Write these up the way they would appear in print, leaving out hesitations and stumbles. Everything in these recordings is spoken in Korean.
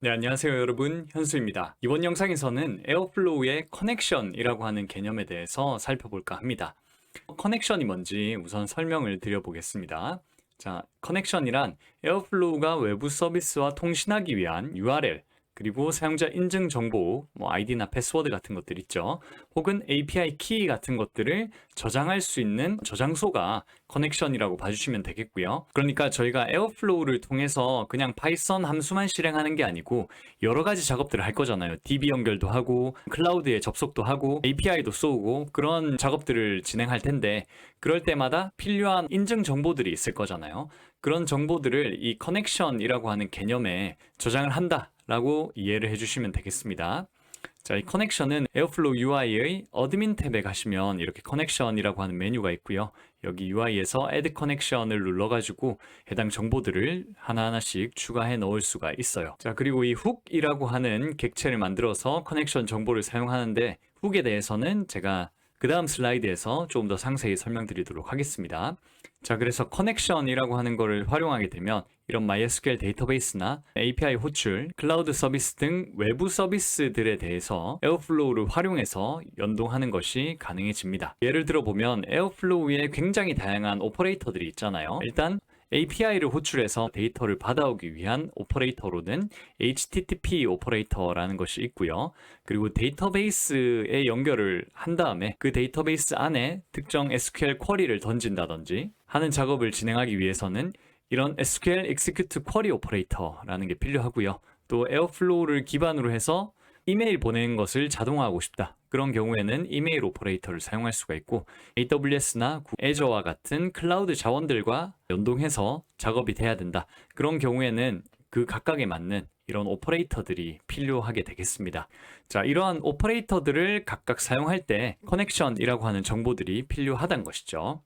네, 안녕하세요 여러분, 현수입니다. 이번 영상에서는 에어플로우의 커넥션이라고 하는 개념에 대해서 살펴볼까 합니다. 커넥션이 뭔지 우선 설명을 드려보겠습니다. 자, 커넥션이란 에어플로우가 외부 서비스와 통신하기 위한 URL, 그리고 사용자 인증 정보, 아이디나 패스워드 같은 것들 있죠. 혹은 API 키 같은 것들을 저장할 수 있는 저장소가 커넥션이라고 봐주시면 되겠고요. 그러니까 저희가 에어플로우를 통해서 그냥 파이썬 함수만 실행하는 게 아니고 여러 가지 작업들을 할 거잖아요. DB 연결도 하고 클라우드에 접속도 하고 API도 쏘고 그런 작업들을 진행할 텐데, 그럴 때마다 필요한 인증 정보들이 있을 거잖아요. 그런 정보들을 이 커넥션이라고 하는 개념에 저장을 한다 라고 이해를 해주시면 되겠습니다. 자, 이 커넥션은 에어플로우 UI의 어드민 탭에 가시면 이렇게 커넥션이라고 하는 메뉴가 있고요. 여기 UI에서 Add Connection을 눌러가지고 해당 정보들을 하나하나씩 추가해 넣을 수가 있어요. 자, 그리고 이 훅이라고 하는 객체를 만들어서 커넥션 정보를 사용하는데, 훅에 대해서는 제가 그 다음 슬라이드에서 조금 더 상세히 설명드리도록 하겠습니다. 자, 그래서 커넥션이라고 하는 거를 활용하게 되면 이런 MySQL 데이터베이스나 API 호출, 클라우드 서비스 등 외부 서비스들에 대해서 에어플로우를 활용해서 연동하는 것이 가능해집니다. 예를 들어 보면 에어플로우에 굉장히 다양한 오퍼레이터들이 있잖아요. 일단 API를 호출해서 데이터를 받아오기 위한 오퍼레이터로는 HTTP 오퍼레이터라는 것이 있고요. 그리고 데이터베이스에 연결을 한 다음에 그 데이터베이스 안에 특정 SQL 쿼리를 던진다든지 하는 작업을 진행하기 위해서는 이런 SQL Execute Query 오퍼레이터라는 게 필요하고요. 또 에어플로우를 기반으로 해서 이메일 보내는 것을 자동화하고 싶다. 그런 경우에는 이메일 오퍼레이터를 사용할 수가 있고, AWS나 애저와 같은 클라우드 자원들과 연동해서 작업이 돼야 된다. 그런 경우에는 그 각각에 맞는 이런 오퍼레이터들이 필요하게 되겠습니다. 자, 이러한 오퍼레이터들을 각각 사용할 때 커넥션이라고 하는 정보들이 필요하다는 것이죠.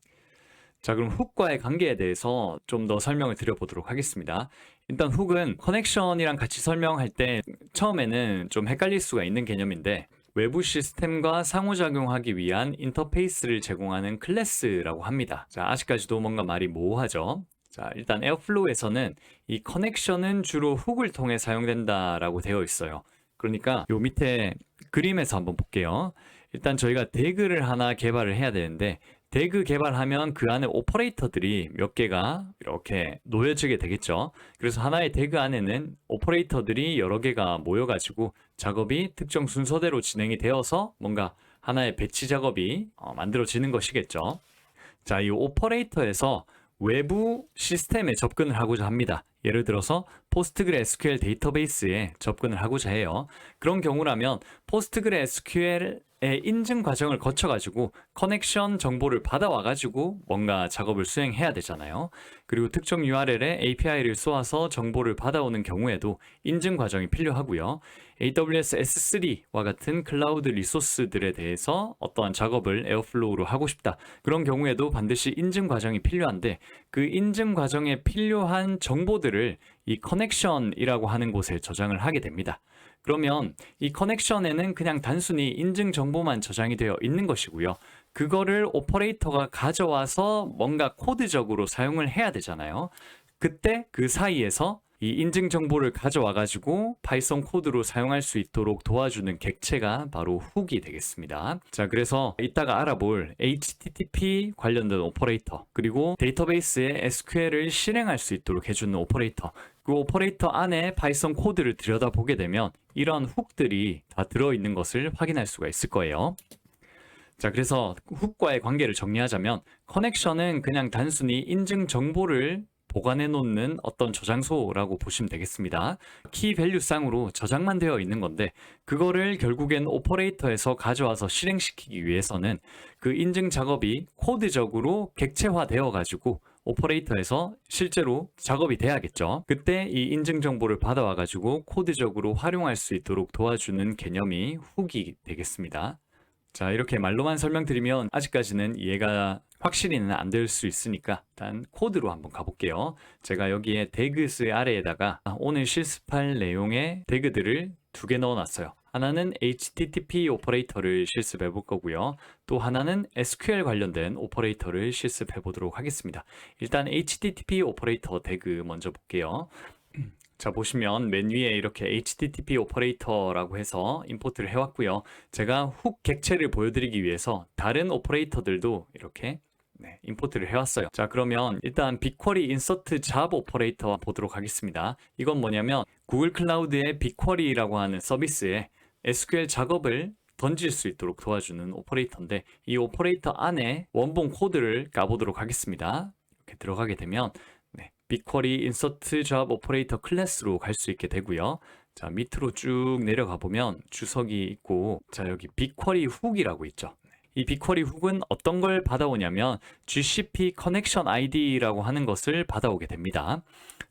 자, 그럼 훅과의 관계에 대해서 좀 더 설명을 드려보도록 하겠습니다. 일단 훅은 커넥션이랑 같이 설명할 때 처음에는 좀 헷갈릴 수가 있는 개념인데, 외부 시스템과 상호작용하기 위한 인터페이스를 제공하는 클래스라고 합니다. 자, 아직까지도 뭔가 말이 모호하죠? 자, 일단 에어플로우에서는 이 커넥션은 주로 훅을 통해 사용된다라고 되어 있어요. 그러니까 요 밑에 그림에서 한번 볼게요. 일단 저희가 대그를 하나 개발을 해야 되는데, 대그 개발하면 그 안에 오퍼레이터들이 몇 개가 이렇게 놓여지게 되겠죠. 그래서 하나의 대그 안에는 오퍼레이터들이 여러 개가 모여가지고 작업이 특정 순서대로 진행이 되어서 뭔가 하나의 배치 작업이 만들어지는 것이겠죠. 자, 이 오퍼레이터에서 외부 시스템에 접근을 하고자 합니다. 예를 들어서 포스트그레스QL 데이터베이스에 접근을 하고자 해요. 그런 경우라면 포스트그레스QL의 인증 과정을 거쳐가지고 커넥션 정보를 받아와가지고 뭔가 작업을 수행해야 되잖아요. 그리고 특정 URL에 API를 쏘아서 정보를 받아오는 경우에도 인증 과정이 필요하고요. AWS S3와 같은 클라우드 리소스들에 대해서 어떠한 작업을 에어플로우로 하고 싶다. 그런 경우에도 반드시 인증 과정이 필요한데, 그 인증 과정에 필요한 정보들을 이 커넥션이라고 하는 곳에 저장을 하게 됩니다. 그러면 이 커넥션에는 그냥 단순히 인증 정보만 저장이 되어 있는 것이고요. 그거를 오퍼레이터가 가져와서 뭔가 코드적으로 사용을 해야 되잖아요. 그때 그 사이에서 이 인증 정보를 가져와 가지고 파이썬 코드로 사용할 수 있도록 도와주는 객체가 바로 훅이 되겠습니다. 자, 그래서 이따가 알아볼 HTTP 관련된 오퍼레이터, 그리고 데이터베이스에 SQL을 실행할 수 있도록 해주는 오퍼레이터, 그 오퍼레이터 안에 파이썬 코드를 들여다보게 되면 이런 훅들이 다 들어있는 것을 확인할 수가 있을 거예요. 자, 그래서 훅과의 관계를 정리하자면 커넥션은 그냥 단순히 인증 정보를 보관해 놓는 어떤 저장소라고 보시면 되겠습니다. 키 밸류상으로 저장만 되어 있는 건데, 그거를 결국엔 오퍼레이터에서 가져와서 실행시키기 위해서는 그 인증 작업이 코드적으로 객체화 되어 가지고 오퍼레이터에서 실제로 작업이 돼야겠죠. 그때 이 인증 정보를 받아와 가지고 코드적으로 활용할 수 있도록 도와주는 개념이 훅이 되겠습니다. 자, 이렇게 말로만 설명드리면 아직까지는 이해가 확실히는 안 될 수 있으니까 일단 코드로 한번 가볼게요. 제가 여기에 대그스 아래에다가 오늘 실습할 내용의 대그들을 두 개 넣어놨어요. 하나는 HTTP 오퍼레이터를 실습해 볼 거고요. 또 하나는 SQL 관련된 오퍼레이터를 실습해 보도록 하겠습니다. 일단 HTTP 오퍼레이터 대그 먼저 볼게요. 자, 보시면 맨 위에 이렇게 HTTP 오퍼레이터라고 해서 임포트를 해왔고요. 제가 훅 객체를 보여드리기 위해서 다른 오퍼레이터들도 이렇게 임포트를 해왔어요. 자, 그러면 일단 빅쿼리 인서트 잡 오퍼레이터 보도록 하겠습니다. 이건 뭐냐면 구글 클라우드의 빅쿼리라고 하는 서비스에 SQL 작업을 던질 수 있도록 도와주는 오퍼레이터인데, 이 오퍼레이터 안에 원본 코드를 까보도록 하겠습니다. 이렇게 들어가게 되면 빅쿼리 인서트 잡 오퍼레이터 클래스로 갈 수 있게 되고요. 자, 밑으로 쭉 내려가 보면 주석이 있고, 자, 여기 빅쿼리 훅이라고 있죠. 이 빅쿼리 훅은 어떤 걸 받아오냐면 GCP 커넥션 ID라고 하는 것을 받아오게 됩니다.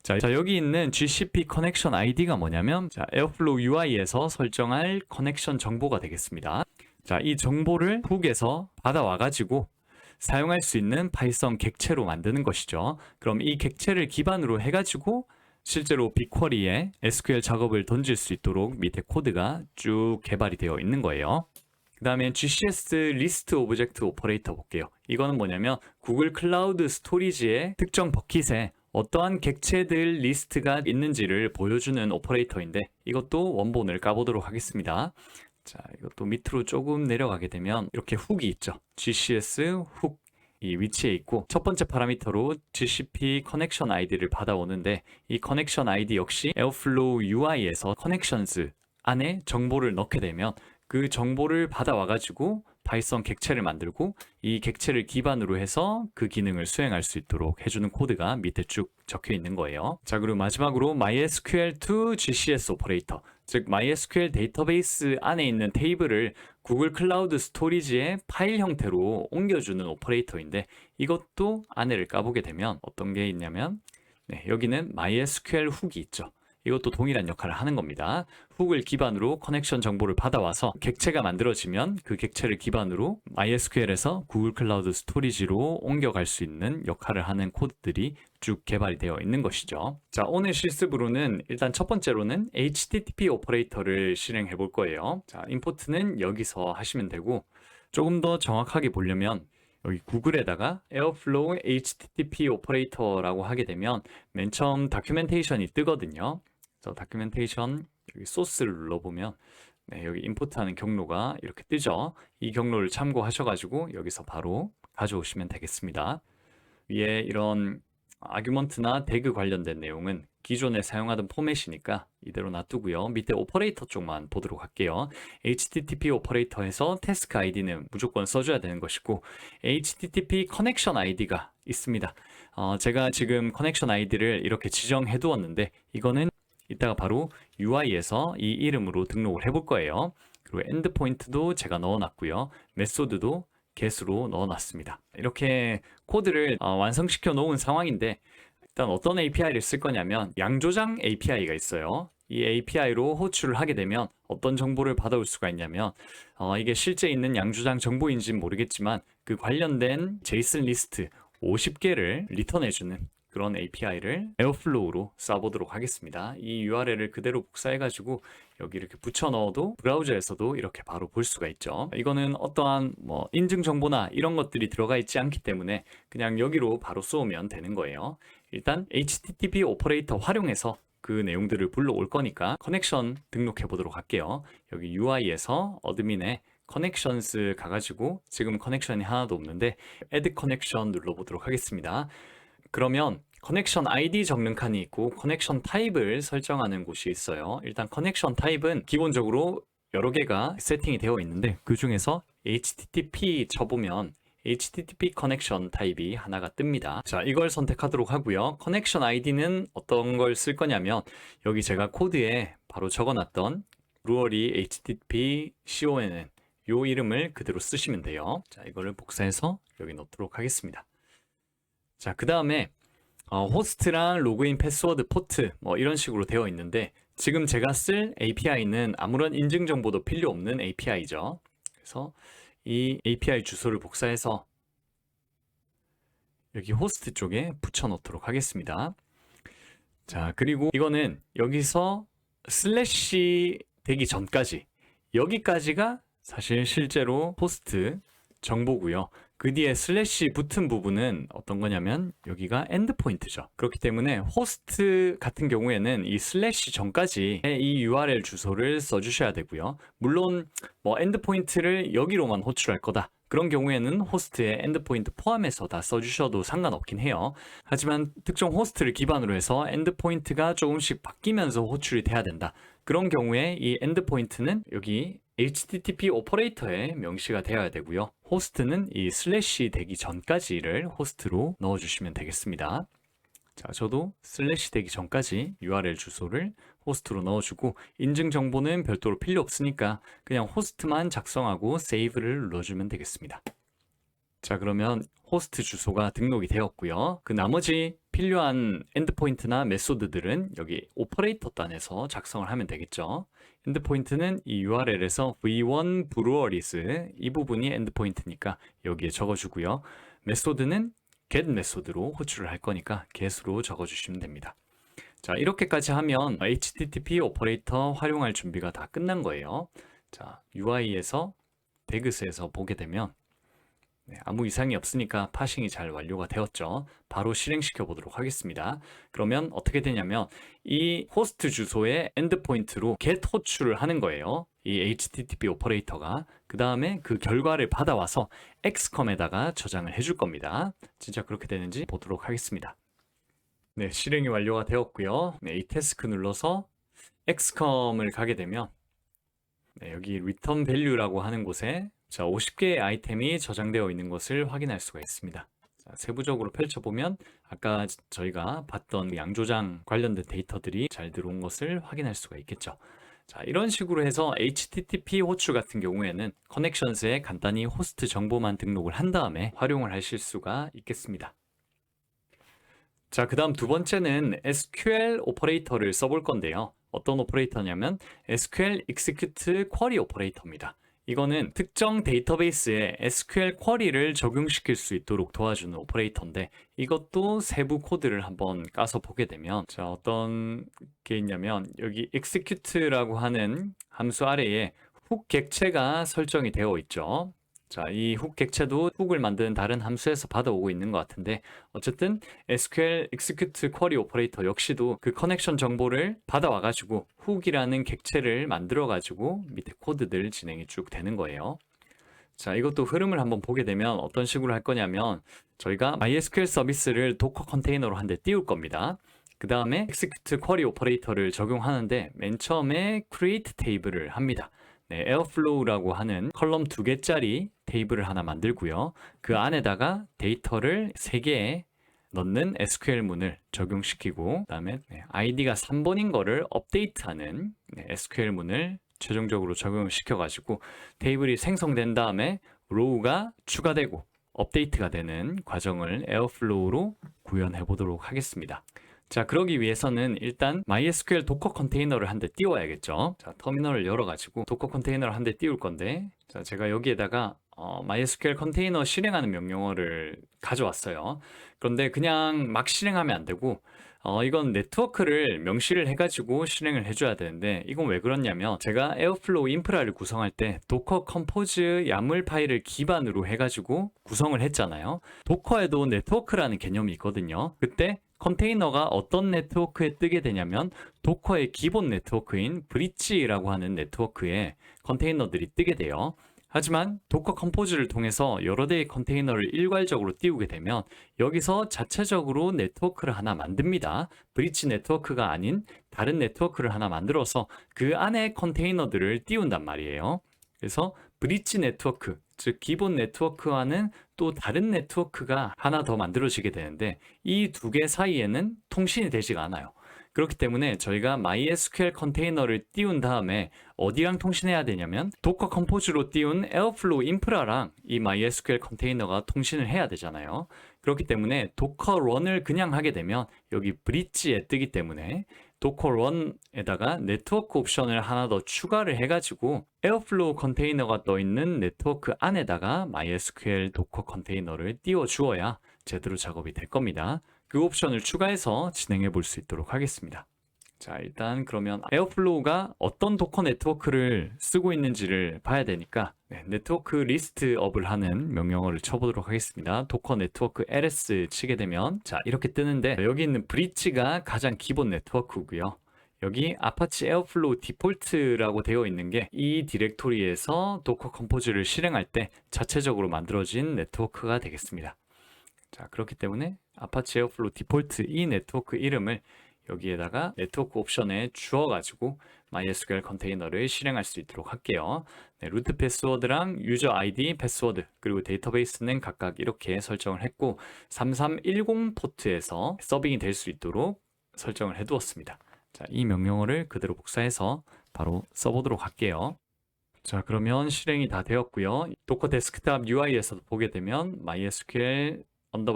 자, 여기 있는 GCP 커넥션 ID가 뭐냐면 에어플로우 UI에서 설정할 커넥션 정보가 되겠습니다. 자, 이 정보를 훅에서 받아와 가지고 사용할 수 있는 파이썬 객체로 만드는 것이죠. 그럼 이 객체를 기반으로 해가지고 실제로 빅쿼리에 SQL 작업을 던질 수 있도록 밑에 코드가 쭉 개발이 되어 있는 거예요. 그 다음에 GCS 리스트 오브젝트 오퍼레이터 볼게요. 이거는 뭐냐면 구글 클라우드 스토리지의 특정 버킷에 어떠한 객체들 리스트가 있는지를 보여주는 오퍼레이터인데, 이것도 원본을 까보도록 하겠습니다. 자, 이것도 밑으로 조금 내려가게 되면 이렇게 훅이 있죠. GCS 훅 이 위치에 있고, 첫 번째 파라미터로 GCP 커넥션 아이디를 받아오는데, 이 커넥션 아이디 역시 에어플로우 UI에서 커넥션스 안에 정보를 넣게 되면 그 정보를 받아와 가지고 파이썬 객체를 만들고, 이 객체를 기반으로 해서 그 기능을 수행할 수 있도록 해주는 코드가 밑에 쭉 적혀 있는 거예요. 자, 그리고 마지막으로 MySQL to GCS 오퍼레이터, 즉 MySQL 데이터베이스 안에 있는 테이블을 구글 클라우드 스토리지의 파일 형태로 옮겨주는 오퍼레이터인데, 이것도 안에를 까보게 되면 어떤 게 있냐면 여기는 MySQL 훅이 있죠. 이것도 동일한 역할을 하는 겁니다. 훅을 기반으로 커넥션 정보를 받아와서 객체가 만들어지면 그 객체를 기반으로 MySQL에서 구글 클라우드 스토리지로 옮겨갈 수 있는 역할을 하는 코드들이 쭉 개발이 되어 있는 것이죠. 자, 오늘 실습으로는 일단 첫 번째로는 HTTP 오퍼레이터를 실행해 볼 거예요. 자, 임포트는 여기서 하시면 되고, 조금 더 정확하게 보려면 여기 구글에다가 에어플로우 HTTP 오퍼레이터라고 하게 되면 맨 처음 다큐멘테이션이 뜨거든요. 그래서 다큐멘테이션 여기 소스를 눌러보면 여기 임포트하는 경로가 이렇게 뜨죠. 이 경로를 참고하셔가지고 여기서 바로 가져오시면 되겠습니다. 위에 이런 아규먼트나 태그 관련된 내용은 기존에 사용하던 포맷이니까 이대로 놔두고요. 밑에 오퍼레이터 쪽만 보도록 할게요. HTTP 오퍼레이터에서 태스크 아이디는 무조건 써줘야 되는 것이고, HTTP 커넥션 아이디가 있습니다. 제가 지금 커넥션 아이디를 이렇게 지정해 두었는데, 이거는 이따가 바로 UI에서 이 이름으로 등록을 해볼 거예요. 그리고 엔드포인트도 제가 넣어놨고요. 메소드도 get으로 넣어놨습니다. 이렇게 코드를 완성시켜 놓은 상황인데, 일단 어떤 API를 쓸 거냐면 양조장 API가 있어요. 이 API로 호출을 하게 되면 어떤 정보를 받아올 수가 있냐면 이게 실제 있는 양조장 정보인지는 모르겠지만 그 관련된 JSON 리스트 50개를 리턴해주는 그런 API를 에어플로우로 쏴보도록 하겠습니다. 이 URL을 그대로 복사해가지고 여기 이렇게 붙여 넣어도 브라우저에서도 이렇게 바로 볼 수가 있죠. 이거는 어떠한 인증 정보나 이런 것들이 들어가 있지 않기 때문에 그냥 여기로 바로 쏘면 되는 거예요. 일단 HTTP 오퍼레이터 활용해서 그 내용들을 불러올 거니까 커넥션 등록해 보도록 할게요. 여기 UI에서 어드민에 커넥션스 가가지고 지금 커넥션이 하나도 없는데 add 커넥션 눌러보도록 하겠습니다. 그러면 커넥션 ID 적는 칸이 있고 커넥션 타입을 설정하는 곳이 있어요. 일단 커넥션 타입은 기본적으로 여러 개가 세팅이 되어 있는데, 그 중에서 HTTP 쳐보면 HTTP 커넥션 타입이 하나가 뜹니다. 자, 이걸 선택하도록 하고요. 커넥션 아이디는 어떤 걸 쓸 거냐면 여기 제가 코드에 바로 적어놨던 brewery http con 요 이름을 그대로 쓰시면 돼요. 자, 이거를 복사해서 여기 넣도록 하겠습니다. 자, 그 다음에 호스트랑 로그인 패스워드 포트 이런 식으로 되어 있는데, 지금 제가 쓸 API는 아무런 인증 정보도 필요 없는 API죠. 그래서 이 API 주소를 복사해서 여기 호스트 쪽에 붙여 놓도록 하겠습니다. 자, 그리고 이거는 여기서 슬래시 되기 전까지 여기까지가 사실 실제로 호스트 정보고요. 그 뒤에 슬래시 붙은 부분은 어떤 거냐면 여기가 엔드포인트죠. 그렇기 때문에 호스트 같은 경우에는 이 슬래시 전까지 이 URL 주소를 써주셔야 되고요. 물론 뭐 엔드포인트를 여기로만 호출할 거다. 그런 경우에는 호스트에 엔드포인트 포함해서 다 써주셔도 상관없긴 해요. 하지만 특정 호스트를 기반으로 해서 엔드포인트가 조금씩 바뀌면서 호출이 돼야 된다. 그런 경우에 이 엔드포인트는 여기 HTTP 오퍼레이터에 명시가 되어야 되고요. 호스트는 이 슬래시 되기 전까지를 호스트로 넣어주시면 되겠습니다. 자, 저도 슬래시 되기 전까지 URL 주소를 호스트로 넣어주고 인증 정보는 별도로 필요 없으니까 그냥 호스트만 작성하고 세이브를 눌러주면 되겠습니다. 자, 그러면 호스트 주소가 등록이 되었고요. 그 나머지 필요한 엔드포인트나 메소드들은 여기 오퍼레이터 단에서 작성을 하면 되겠죠. 엔드포인트는 이 URL에서 v1 breweries 이 부분이 엔드포인트니까 여기에 적어주고요. 메소드는 get 메소드로 호출을 할 거니까 get으로 적어주시면 됩니다. 자, 이렇게까지 하면 HTTP 오퍼레이터 활용할 준비가 다 끝난 거예요. 자, UI에서 대그스에서 보게 되면 아무 이상이 없으니까 파싱이 잘 완료가 되었죠. 바로 실행시켜 보도록 하겠습니다. 그러면 어떻게 되냐면 이 호스트 주소의 엔드포인트로 get 호출을 하는 거예요. 이 HTTP 오퍼레이터가 그 다음에 그 결과를 받아와서 XCOM에다가 저장을 해줄 겁니다. 진짜 그렇게 되는지 보도록 하겠습니다. 네, 실행이 완료가 되었고요. 네, 이 태스크 눌러서 XCOM을 가게 되면 여기 return value라고 하는 곳에 자, 50개의 아이템이 저장되어 있는 것을 확인할 수가 있습니다. 자, 세부적으로 펼쳐보면 아까 저희가 봤던 양조장 관련된 데이터들이 잘 들어온 것을 확인할 수가 있겠죠. 자, 이런 식으로 해서 HTTP 호출 같은 경우에는 커넥션스에 간단히 호스트 정보만 등록을 한 다음에 활용을 하실 수가 있겠습니다. 자, 그 다음 두 번째는 SQL 오퍼레이터를 써볼 건데요. 어떤 오퍼레이터냐면 SQL execute query 오퍼레이터입니다. 이거는 특정 데이터베이스에 SQL 쿼리를 적용시킬 수 있도록 도와주는 오퍼레이터인데 이것도 세부 코드를 한번 까서 보게 되면 자, 어떤 게 있냐면 여기 execute라고 하는 함수 아래에 훅 객체가 설정이 되어 있죠. 자, 이 훅 객체도 훅을 만드는 다른 함수에서 받아오고 있는 것 같은데 어쨌든 SQL execute query 오퍼레이터 역시도 그 커넥션 정보를 받아와가지고 훅이라는 객체를 만들어가지고 밑에 코드들 진행이 쭉 되는 거예요. 자, 이것도 흐름을 한번 보게 되면 어떤 식으로 할 거냐면 저희가 MySQL 서비스를 도커 컨테이너로 한 대 띄울 겁니다. 그 다음에 execute query 오퍼레이터를 적용하는데 맨 처음에 create table을 합니다. 네, 에어플로우라고 하는 컬럼 2개짜리 테이블을 하나 만들고요. 그 안에다가 데이터를 3개 넣는 SQL 문을 적용시키고 그다음에 ID가 3번인 거를 업데이트하는 SQL 문을 최종적으로 적용을 시켜가지고 테이블이 생성된 다음에 로우가 추가되고 업데이트가 되는 과정을 에어플로우로 구현해 보도록 하겠습니다. 자, 그러기 위해서는 일단 MySQL 도커 컨테이너를 한 대 띄워야겠죠. 자, 터미널을 열어가지고 도커 컨테이너를 한 대 띄울 건데 자, 제가 여기에다가 MySQL 컨테이너 실행하는 명령어를 가져왔어요. 그런데 그냥 막 실행하면 안 되고 이건 네트워크를 명시를 해가지고 실행을 해줘야 되는데 이건 왜 그렇냐면 제가 에어플로우 인프라를 구성할 때 도커 컴포즈 야물 파일을 기반으로 해가지고 구성을 했잖아요. 도커에도 네트워크라는 개념이 있거든요. 그때 컨테이너가 어떤 네트워크에 뜨게 되냐면 도커의 기본 네트워크인 브릿지라고 하는 네트워크에 컨테이너들이 뜨게 돼요. 하지만 도커 컴포즈를 통해서 여러 대의 컨테이너를 일괄적으로 띄우게 되면 여기서 자체적으로 네트워크를 하나 만듭니다. 브릿지 네트워크가 아닌 다른 네트워크를 하나 만들어서 그 안에 컨테이너들을 띄운단 말이에요. 그래서 브릿지 네트워크, 즉 기본 네트워크와는 또 다른 네트워크가 하나 더 만들어지게 되는데 이 두 개 사이에는 통신이 되지가 않아요. 그렇기 때문에 저희가 MySQL 컨테이너를 띄운 다음에 어디랑 통신해야 되냐면 도커 컴포즈로 띄운 에어플로우 인프라랑 이 MySQL 컨테이너가 통신을 해야 되잖아요. 그렇기 때문에 도커 런을 그냥 하게 되면 여기 브릿지에 뜨기 때문에 도커 런에다가 네트워크 옵션을 하나 더 추가를 해가지고 에어플로우 컨테이너가 떠있는 네트워크 안에다가 MySQL 도커 컨테이너를 띄워 주어야 제대로 작업이 될 겁니다. 그 옵션을 추가해서 진행해 볼 수 있도록 하겠습니다. 자, 일단 그러면 에어플로우가 어떤 도커 네트워크를 쓰고 있는지를 봐야 되니까 네트워크 리스트업을 하는 명령어를 쳐보도록 하겠습니다. 도커 네트워크 ls 치게 되면 자, 이렇게 뜨는데 여기 있는 브릿지가 가장 기본 네트워크고요. 여기 아파치 에어플로우 디폴트라고 되어 있는 게 이 디렉토리에서 도커 컴포즈를 실행할 때 자체적으로 만들어진 네트워크가 되겠습니다. 자, 그렇기 때문에 아파치 에어플로우 디폴트 이 네트워크 이름을 여기에다가 네트워크 옵션에 주어가지고 MySQL 컨테이너를 실행할 수 있도록 할게요. 네, 루트 패스워드랑 유저 아이디 패스워드 그리고 데이터베이스는 각각 이렇게 설정을 했고 3310 포트에서 서빙이 될 수 있도록 설정을 해두었습니다. 자, 이 명령어를 그대로 복사해서 바로 써보도록 할게요. 자, 그러면 실행이 다 되었고요. 도커 데스크탑 UI에서도 보게 되면 MySQL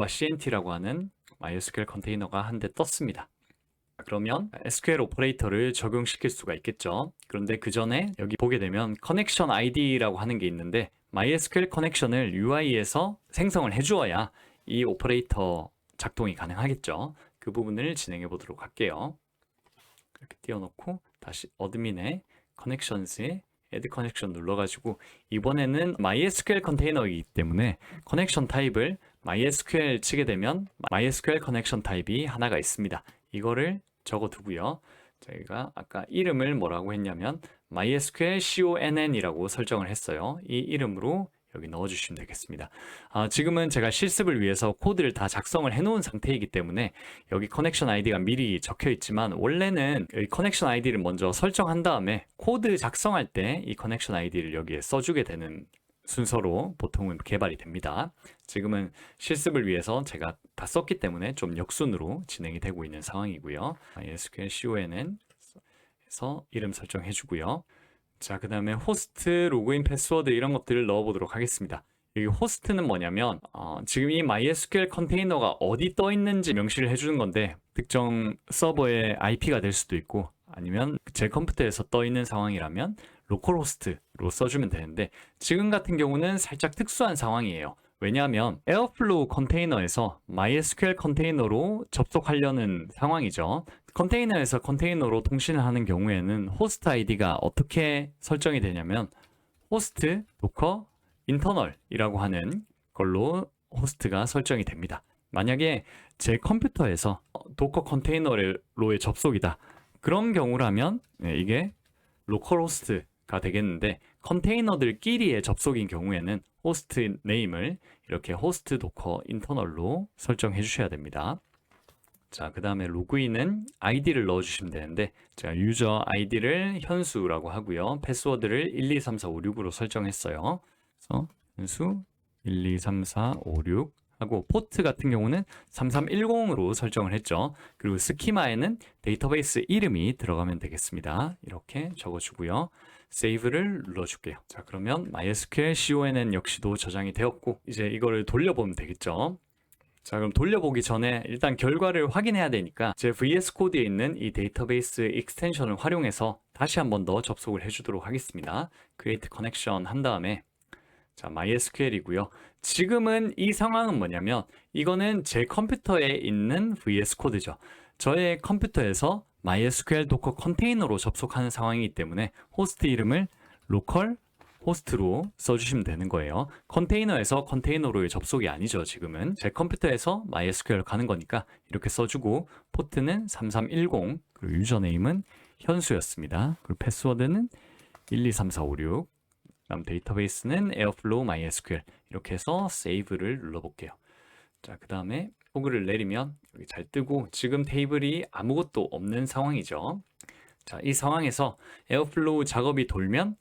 CNT라고 하는 MySQL 컨테이너가 한 대 떴습니다. 그러면 SQL 오퍼레이터를 적용시킬 수가 있겠죠. 그런데 그 전에 여기 보게 되면 커넥션 ID라고 하는 게 있는데 MySQL 커넥션을 UI에서 생성을 해주어야 이 오퍼레이터 작동이 가능하겠죠. 그 부분을 진행해 보도록 할게요. 이렇게 띄워놓고 다시 어드민의 커넥션스에 Add 커넥션 눌러가지고 이번에는 MySQL 컨테이너이기 때문에 커넥션 타입을 MySQL 치게 되면 MySQL 커넥션 타입이 하나가 있습니다. 이거를 적어두고요. 저희가 아까 이름을 뭐라고 했냐면 MySQL CONN이라고 설정을 했어요. 이 이름으로 여기 넣어주시면 되겠습니다. 지금은 제가 실습을 위해서 코드를 다 작성을 해놓은 상태이기 때문에 여기 커넥션 아이디가 미리 적혀 있지만 원래는 이 커넥션 아이디를 먼저 설정한 다음에 코드 작성할 때 이 커넥션 아이디를 여기에 써주게 되는 순서로 보통은 개발이 됩니다. 지금은 실습을 위해서 제가 다 썼기 때문에 좀 역순으로 진행이 되고 있는 상황이고요. MySQL CONN 해서 이름 설정해 주고요. 자, 그 다음에 호스트, 로그인 패스워드 이런 것들을 넣어 보도록 하겠습니다. 여기 호스트는 뭐냐면 지금 이 MySQL 컨테이너가 어디 떠 있는지 명시를 해주는 건데 특정 서버의 IP가 될 수도 있고 아니면 제 컴퓨터에서 떠 있는 상황이라면 로컬 호스트로 써주면 되는데 지금 같은 경우는 살짝 특수한 상황이에요. 왜냐하면 에어플로우 컨테이너에서 MySQL 컨테이너로 접속하려는 상황이죠. 컨테이너에서 컨테이너로 통신을 하는 경우에는 호스트 아이디가 어떻게 설정이 되냐면 호스트 도커 인터널이라고 하는 걸로 호스트가 설정이 됩니다. 만약에 제 컴퓨터에서 도커 컨테이너로의 접속이다. 그런 경우라면 이게 로컬 호스트가 되겠는데 컨테이너들끼리의 접속인 경우에는 호스트 네임을 이렇게 호스트 도커 인터널로 설정해 주셔야 됩니다. 자, 그 다음에 로그인은 아이디를 넣어 주시면 되는데 제가 유저 아이디를 현수라고 하고요. 패스워드를 123456으로 설정했어요. 그래서 현수 123456 하고 포트 같은 경우는 3310으로 설정을 했죠. 그리고 스키마에는 데이터베이스 이름이 들어가면 되겠습니다. 이렇게 적어주고요. 세이브를 눌러줄게요. 자, 그러면 MySQL CONN 역시도 저장이 되었고 이제 이거를 돌려보면 되겠죠. 자, 그럼 돌려보기 전에 일단 결과를 확인해야 되니까 제 VS 코드에 있는 이 데이터베이스 익스텐션을 활용해서 다시 한 번 더 접속을 해주도록 하겠습니다. Create Connection 한 다음에 자, MySQL이고요. 지금은 이 상황은 뭐냐면 이거는 제 컴퓨터에 있는 VS 코드죠. 저의 컴퓨터에서 MySQL 도커 컨테이너로 접속하는 상황이기 때문에 호스트 이름을 로컬 호스트로 써주시면 되는 거예요. 컨테이너에서 컨테이너로의 접속이 아니죠. 지금은 제 컴퓨터에서 MySQL 가는 거니까 이렇게 써주고 포트는 3310 그리고 유저네임은 현수였습니다. 그리고 패스워드는 123456 그다음 데이터베이스는 에어플로우 MySQL 이렇게 해서 세이브를 눌러볼게요. 자, 그 다음에 로그를 내리면 여기 잘 뜨고 지금 테이블이 아무것도 없는 상황이죠. 자, 이 상황에서 에어플로우 작업이 돌면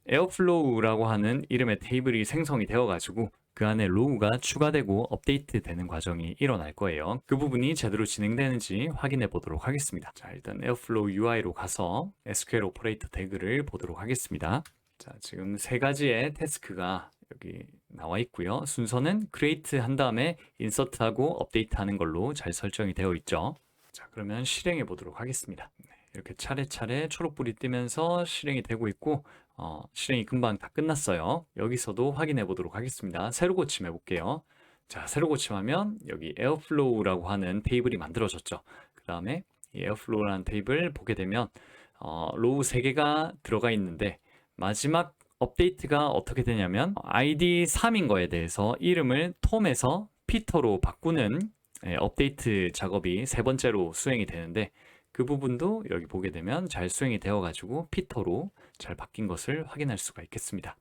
에어플로우라고 하는 이름의 테이블이 생성이 되어가지고 그 안에 로우가 추가되고 업데이트 되는 과정이 일어날 거예요. 그 부분이 제대로 진행되는지 확인해 보도록 하겠습니다. 자, 일단 에어플로우 UI로 가서 SQL 오퍼레이터 태그를 보도록 하겠습니다. 자, 지금 세 가지의 태스크가 여기 나와 있고요. 순서는 create 한 다음에 insert하고 update 하는 걸로 잘 설정이 되어 있죠. 자, 그러면 실행해 보도록 하겠습니다. 이렇게 차례차례 초록불이 뜨면서 실행이 되고 있고 실행이 금방 다 끝났어요. 여기서도 확인해 보도록 하겠습니다. 새로 고침해 볼게요. 자, 새로 고침하면 여기 에어플로우라고 하는 테이블이 만들어졌죠. 그 다음에 이 에어플로우라는 테이블 보게 되면 로우 3개가 들어가 있는데 마지막 업데이트가 어떻게 되냐면 ID 3인 거에 대해서 이름을 톰에서 피터로 바꾸는 업데이트 작업이 3번째로 수행이 되는데 그 부분도 여기 보게 되면 잘 수행이 되어 가지고 피터로 잘 바뀐 것을 확인할 수가 있겠습니다.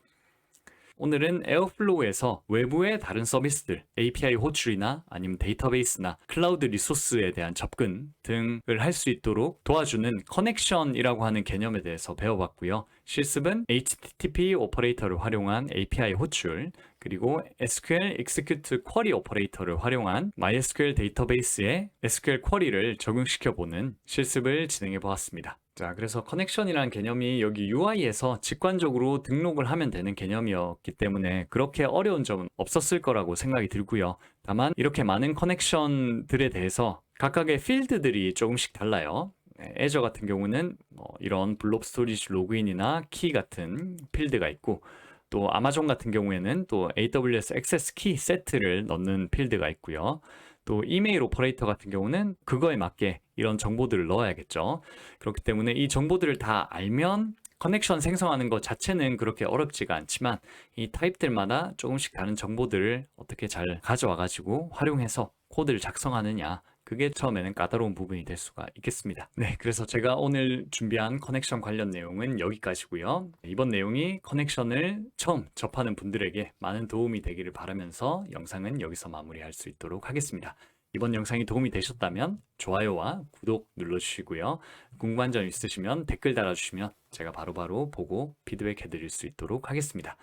오늘은 에어플로우에서 외부의 다른 서비스들, API 호출이나 아니면 데이터베이스나 클라우드 리소스에 대한 접근 등을 할 수 있도록 도와주는 커넥션이라고 하는 개념에 대해서 배워봤고요. 실습은 HTTP 오퍼레이터를 활용한 API 호출, 그리고 SQL Execute Query 오퍼레이터를 활용한 MySQL 데이터베이스에 SQL 쿼리를 적용시켜보는 실습을 진행해 보았습니다. 자, 그래서 커넥션이라는 개념이 여기 UI에서 직관적으로 등록을 하면 되는 개념이었기 때문에 그렇게 어려운 점은 없었을 거라고 생각이 들고요. 다만 이렇게 많은 커넥션들에 대해서 각각의 필드들이 조금씩 달라요. 애저 같은 경우는 이런 블록 스토리지 로그인이나 키 같은 필드가 있고, 또 아마존 같은 경우에는 또 AWS 액세스 키 세트를 넣는 필드가 있고요. 또 이메일 오퍼레이터 같은 경우는 그거에 맞게 이런 정보들을 넣어야겠죠. 그렇기 때문에 이 정보들을 다 알면 커넥션 생성하는 것 자체는 그렇게 어렵지가 않지만 이 타입들마다 조금씩 다른 정보들을 어떻게 잘 가져와 가지고 활용해서 코드를 작성하느냐, 그게 처음에는 까다로운 부분이 될 수가 있겠습니다. 네, 그래서 제가 오늘 준비한 커넥션 관련 내용은 여기까지고요. 이번 내용이 커넥션을 처음 접하는 분들에게 많은 도움이 되기를 바라면서 영상은 여기서 마무리할 수 있도록 하겠습니다. 이번 영상이 도움이 되셨다면 좋아요와 구독 눌러주시고요. 궁금한 점 있으시면 댓글 달아주시면 제가 바로바로 보고 피드백 해드릴 수 있도록 하겠습니다.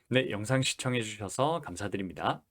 네, 영상 시청해주셔서 감사드립니다.